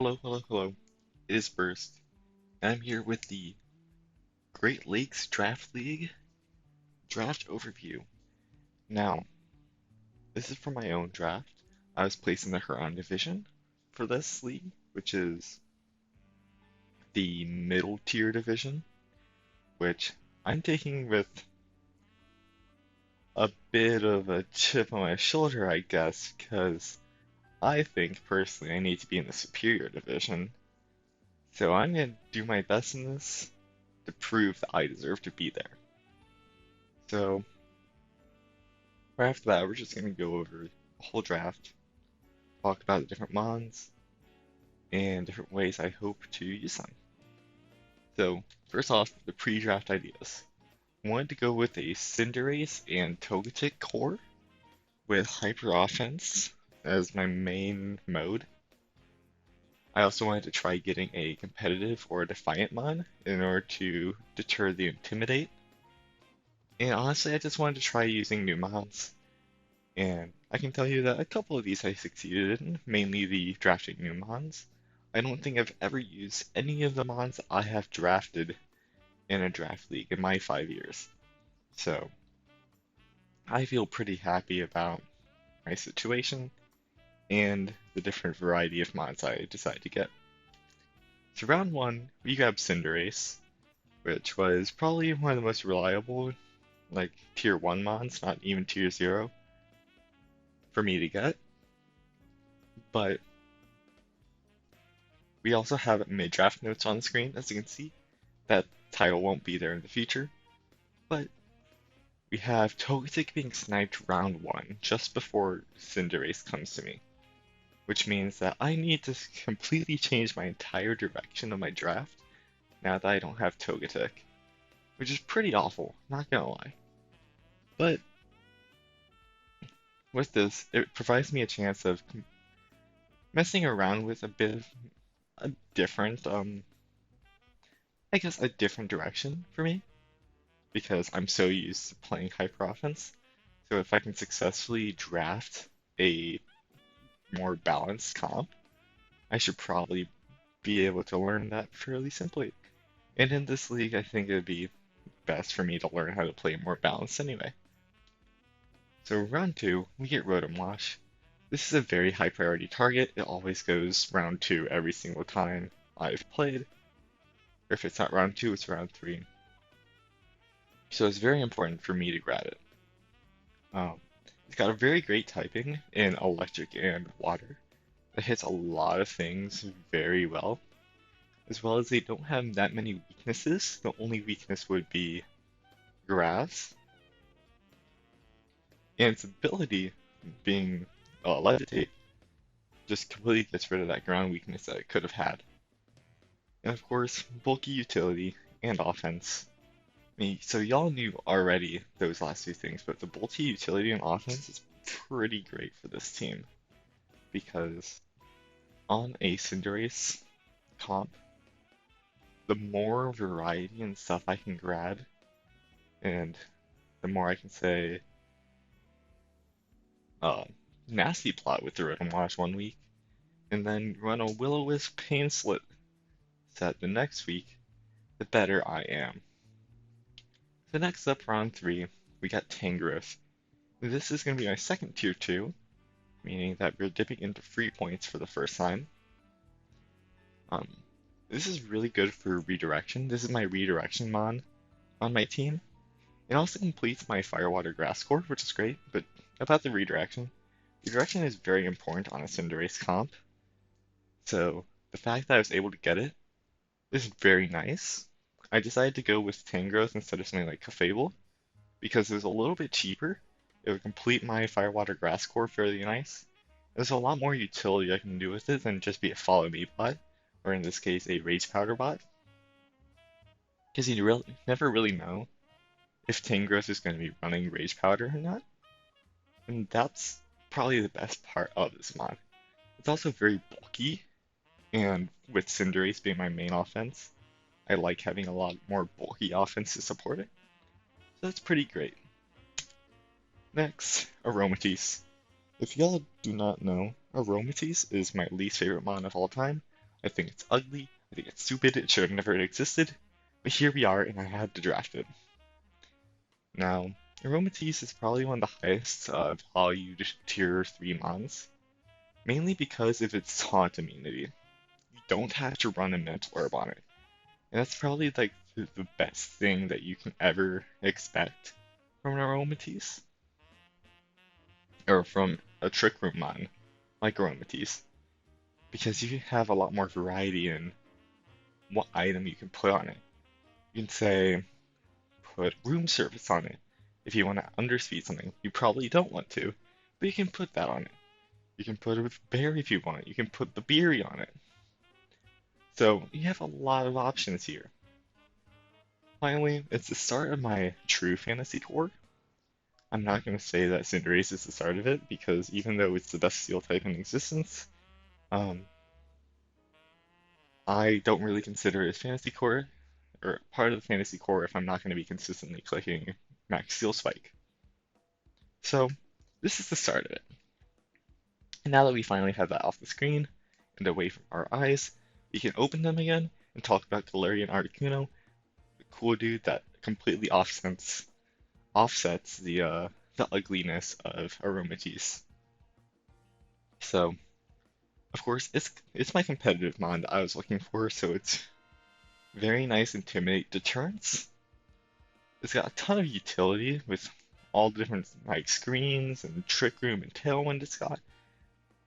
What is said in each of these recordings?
Hello, hello, hello. It is Burst. I'm here with the Great Lakes Draft League draft overview. Now, this is for my own draft. I was placed in the Huron division for this league, which is the middle tier division, which I'm taking with a bit of a chip on my shoulder, I guess, because I think personally I need to be in the superior division. So I'm going to do my best in this to prove that I deserve to be there. So, right after that, we're just going to go over the whole draft, talk about the different mons, and different ways I hope to use them. So, first off, the pre-draft ideas. I wanted to go with a Cinderace and Togetic core with Hyper Offense as my main mode. I also wanted to try getting a competitive or a Defiant mon in order to deter the Intimidate. And honestly, I just wanted to try using new mons. And I can tell you that a couple of these I succeeded in, mainly the drafting new mons. I don't think I've ever used any of the mons I have drafted in a draft league in my 5 years. So I feel pretty happy about my situation and the different variety of mons I decide to get. So round one, we grabbed Cinderace, which was probably one of the most reliable, like tier 1 mons, not even tier 0, for me to get. But we also have mid-draft notes on the screen, as you can see. That title won't be there in the future, but we have Togetic being sniped round 1, just before Cinderace comes to me, which means that I need to completely change my entire direction of my draft now that I don't have Togetic, which is pretty awful, not gonna lie. But with this, it provides me a chance of messing around with a bit of a different, I guess a different direction for me, because I'm so used to playing hyper offense. So if I can successfully draft a more balanced comp, I should probably be able to learn that fairly simply. And in this league, I think it would be best for me to learn how to play more balanced anyway. So round two, we get Rotom Wash. This is a very high priority target. It always goes round two every single time I've played. Or if it's not round two, it's round three. So it's very important for me to grab it. Um, it's got a very great typing in electric and water that hits a lot of things very well as they don't have that many weaknesses. The only weakness would be grass, and its ability being levitate just completely gets rid of that ground weakness that it could have had. And of course, bulky utility and offense. I mean, so y'all knew already those last two things, but the bulky utility and offense is pretty great for this team because on a Cinderace comp, the more variety and stuff I can grab, and the more I can say, uh, nasty plot with the Rotom Wash 1 week, and then run a Will-O-Wisp Pain Slit set the next week, the better I am. So next up, round three, we got Tangrowth. This is going to be my second tier 2, meaning that we're dipping into free points for the first time. Um, this is really good for redirection. This is my redirection mon on my team. It also completes my Firewater Grass core, which is great, but about the redirection. Redirection is very important on a Cinderace comp, so the fact that I was able to get it is very nice. I decided to go with Tangrowth instead of something like Clefable, because it was a little bit cheaper. It would complete my Firewater Grass core fairly nice. There's a lot more utility I can do with it than just be a follow me bot, or in this case, a Rage Powder bot, because never really know if Tangrowth is going to be running Rage Powder or not. And that's probably the best part of this mod. It's also very bulky, and with Cinderace being my main offense, I like having a lot more bulky offense to support it. So that's pretty great. Next, Aromatisse. If y'all do not know, Aromatisse is my least favorite mon of all time. I think it's ugly. I think it's stupid. It should have never existed. But here we are, and I had to draft it. Now, Aromatisse is probably one of the highest valued tier 3 mons, mainly because of its taunt immunity. You don't have to run a mental orb on it. And that's probably like the best thing that you can ever expect from an Aromatisse, or from a Trick Room mon like Aromatisse, because you have a lot more variety in what item you can put on it. You can say, put room service on it. If you want to underspeed something, you probably don't want to, but you can put that on it. You can put it with berry if you want. You can put the berry on it. So you have a lot of options here. Finally, it's the start of my true fantasy tour. I'm not going to say that Cinderace is the start of it, because even though it's the best steel type in existence, um, I don't really consider it as fantasy core, or part of the fantasy core if I'm not going to be consistently clicking max steel spike. So this is the start of it. And now that we finally have that off the screen and away from our eyes, we can open them again and talk about Galarian Articuno, the cool dude that completely offsets the ugliness of Aromatisse. So, of course, it's my competitive mon that I was looking for, so it's very nice Intimidate deterrence. It's got a ton of utility with all the different like screens and Trick Room and Tailwind it's got.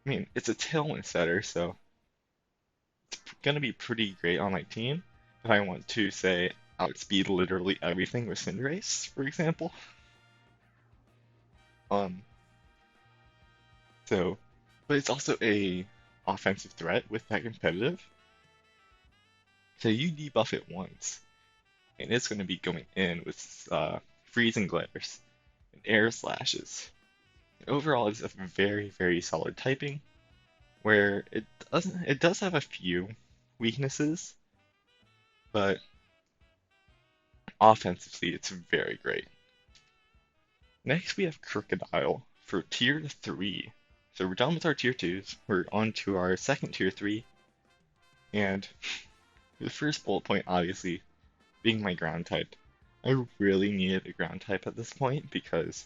I mean, it's a Tailwind setter, so gonna be pretty great on my team if I want to say outspeed literally everything with Cinderace, for example. Um, so, but it's also a offensive threat with that competitive. So you debuff it once, and it's gonna be going in with freezing glares and air slashes. And overall, it's a very, very solid typing, where it does have a few weaknesses, but offensively, it's very great. Next, we have Crocodile for tier 3. So we're done with our tier 2s. We're on to our second tier 3. And the first bullet point, obviously, being my ground type. I really needed a ground type at this point because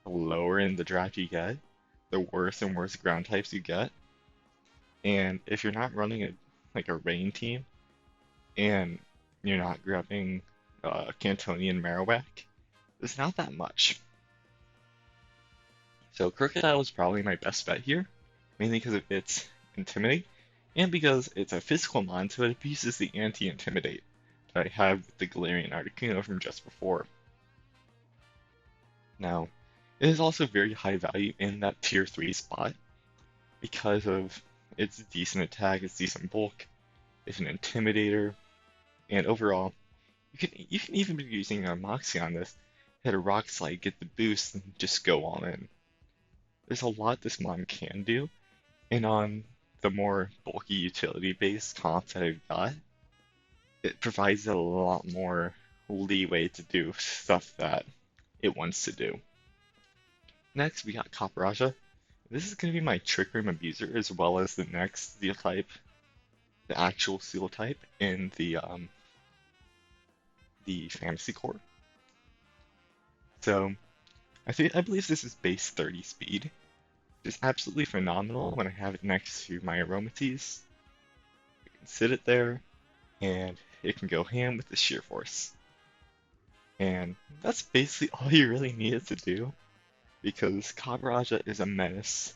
the lower in the draft you get, the worse and worse ground types you get. And if you're not running like a rain team and you're not grabbing Cantonian Marowak, there's not that much. So Crocodile is probably my best bet here, mainly because of its Intimidate, and because it's a physical mon, so it abuses the anti-Intimidate that I have with the Galarian Articuno from just before. Now, it is also very high value in that tier 3 spot because of its decent attack, its decent bulk, it's an Intimidator, and overall, you can even be using a Moxie on this, hit a Rock Slide, get the boost, and just go all in. There's a lot this mon can do, and on the more bulky utility-based comps that I've got, it provides a lot more leeway to do stuff that it wants to do. Next, we got Copperajah. This is going to be my Trick Room Abuser, as well as the next Steel type, the actual Steel type in the Fantasy Core. So, I believe this is base 30 speed. It's absolutely phenomenal when I have it next to my Aromatisse. I can sit it there, and it can go ham with the sheer force. And that's basically all you really needed to do, because Kabaraja is a menace,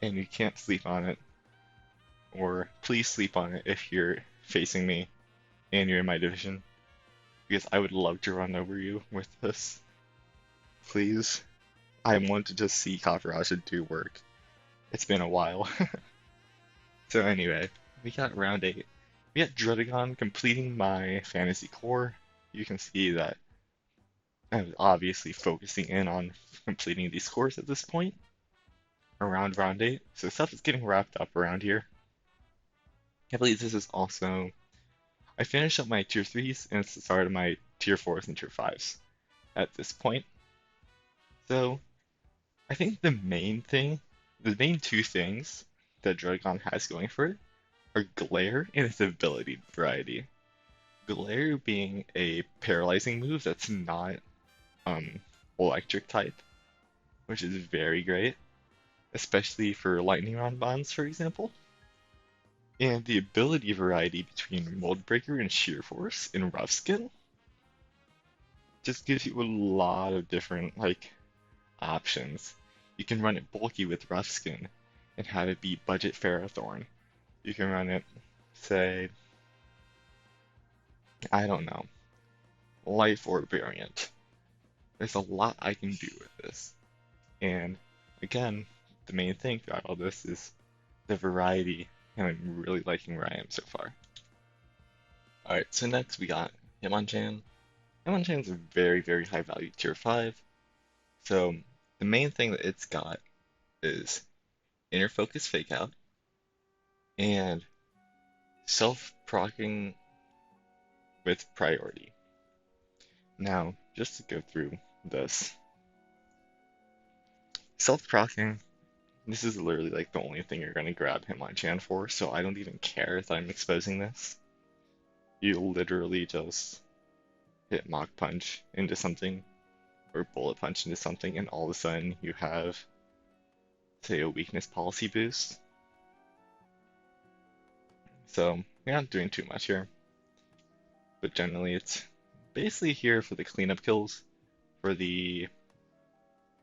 and you can't sleep on it. Or please sleep on it if you're facing me and you're in my division, because I would love to run over you with this. Please. I want to just see Kabaraja do work. It's been a while. So anyway, we got round 8. We got Druddigon completing my fantasy core. You can see that I'm obviously focusing in on completing these cores at this point, around round 8. So stuff is getting wrapped up around here. I believe this is also, I finished up my tier 3s and it's the start of my tier 4s and tier 5s at this point. So I think the main two things that Druddigon has going for it are Glare and its ability variety. Glare being a paralyzing move that's not um, electric type, which is very great, especially for lightning round bonds, for example. And the ability variety between Mold Breaker and Sheer Force in Rough Skin just gives you a lot of different options. You can run it bulky with Rough Skin and have it be budget Ferrothorn. You can run it, say, I don't know, Life Orb variant. There's a lot I can do with this. And again, the main thing throughout all this is the variety, and I'm really liking where I am so far. Alright, so next we got Hitmonchan. Hitmonchan is a very, very high value tier 5. So the main thing that it's got is Inner Focus Fake Out and self-proccing with priority. Now, just to go through this, self-proccing, this is literally the only thing you're going to grab Hitmonchan for, so I don't even care if I'm exposing this. You literally just hit Mach Punch into something, or Bullet Punch into something, and all of a sudden you have, say, a weakness policy boost. So, you're not doing too much here, but generally it's basically here for the cleanup kills, for say,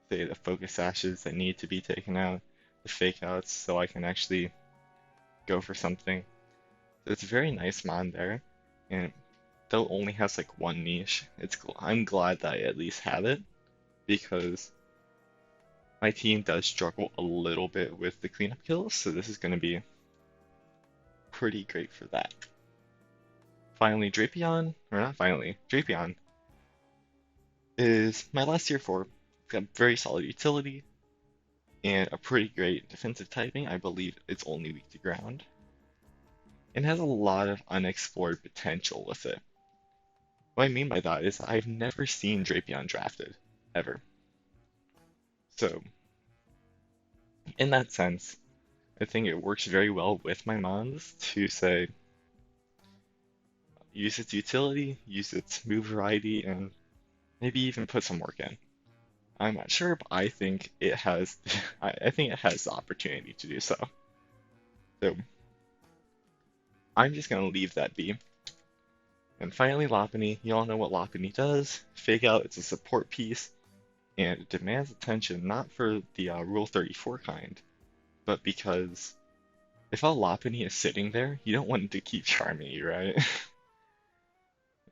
the focus ashes that need to be taken out, the fake outs, so I can actually go for something. So it's a very nice mon there, and though it only has one niche, I'm glad that I at least have it, because my team does struggle a little bit with the cleanup kills, so this is going to be pretty great for that. Finally, Drapion, or not finally, Drapion is my last tier 4. It's got very solid utility and a pretty great defensive typing. I believe it's only weak to ground, and has a lot of unexplored potential with it. What I mean by that is I've never seen Drapion drafted, ever. So, in that sense, I think it works very well with my mons to say, use its utility, use its move variety, and maybe even put some work in. I'm not sure, but I think it has, I think it has the opportunity to do so. So, I'm just gonna leave that be. And finally, Lopunny. You all know what Lopunny does. Fake Out, it's a support piece, and it demands attention not for the Rule 34 kind, but because if a Lopunny is sitting there, you don't want it to keep charming you, right?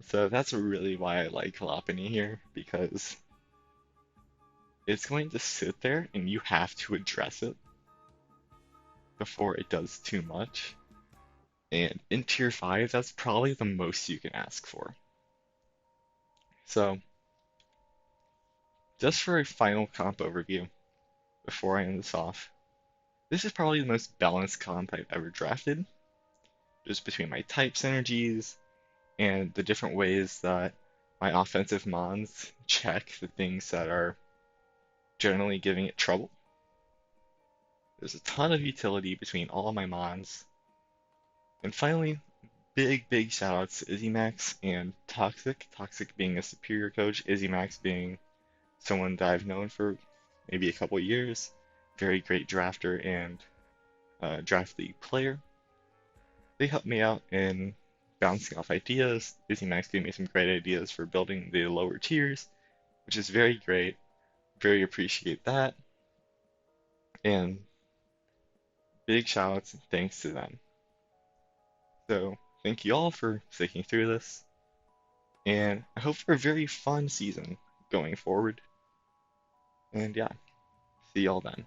So that's really why I like Lopunny here, because it's going to sit there and you have to address it before it does too much. And in tier 5, that's probably the most you can ask for. So, just for a final comp overview, before I end this off, this is probably the most balanced comp I've ever drafted, just between my type synergies and the different ways that my offensive mons check the things that are generally giving it trouble. There's a ton of utility between all of my mons. And finally, big, big shout outs to Izzymax and Toxic. Toxic being a superior coach, Izzymax being someone that I've known for maybe a couple years. Very great drafter and draft league player. They helped me out in bouncing off ideas. Izzymax gave me some great ideas for building the lower tiers, which is very great. Very appreciate that. And big shout outs and thanks to them. So thank you all for sticking through this, and I hope for a very fun season going forward. And yeah, see y'all then.